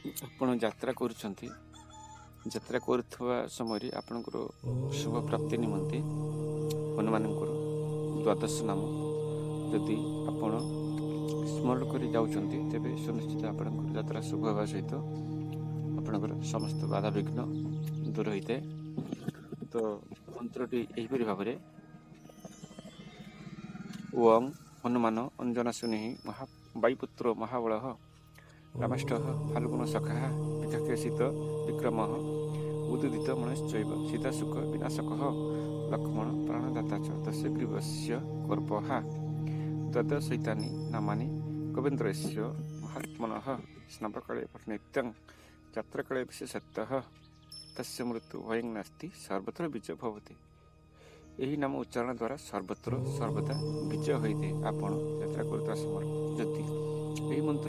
ଆପଣ ଯାତ୍ରା କରୁଛନ୍ତି, ଯାତ୍ରା କରୁଥିବା ସମୟରେ ଆପଣଙ୍କର ଶୁଭ ପ୍ରାପ୍ତି ନିମନ୍ତେ ହନୁମାନଙ୍କର ଦ୍ୱାଦଶ ନାମ ଯଦି ଆପଣ ସ୍ମରଣ କରି ଯାଉଛନ୍ତି, ତେବେ ସୁନିଶ୍ଚିତ ଆପଣଙ୍କର ଯାତ୍ରା ଶୁଭ ହେବା ସହିତ ଆପଣଙ୍କର ସମସ୍ତ ବାଧାବିଘ୍ନ ଦୂର ହୋଇଥାଏ। ତ ମନ୍ତ୍ରଟି ଏହିପରି ଭାବରେ ଓଂ ହନୁମାନ ଅଞ୍ଜନାଶୁନି ବାୟୁପୁତ୍ର ମହାବଳଃ ରାମେଷ୍ଟ ଫାଲ୍ଗୁଣ ସଖା ବିଚକ୍ଷସିତ ବିକ୍ରମ ଉଦିତ ମନଶ୍ଚୈବ ସୀତାସୁଖ ବିନାଶକ ଲକ୍ଷ୍ମଣ ପ୍ରାଣଦାତା च दशग्रीवस्य कर्पः द्वादशैतानि नामानि कवीन्द्रस्य महात्मनः स्नापकाले नित्यं ଯାତ୍ରାକାଳେ ବିଶେଷତଃ ତସ୍ୟ ମୃତ୍ୟୁ ଭୟଂ ନାସ୍ତି ସର୍ବତ୍ର ବିଜୟ ଭବତି। ଏହି ନାମ ଉଚ୍ଚାରଣ ଦ୍ୱାରା ସର୍ବତ୍ର ସର୍ବଦା ବିଜୟ ହୋଇଥାଏ। ଆପଣ ଯାତ୍ରା କରୁଥିବା ସମୟରେ ଯଦି ଏହି ମନ୍ତ୍ର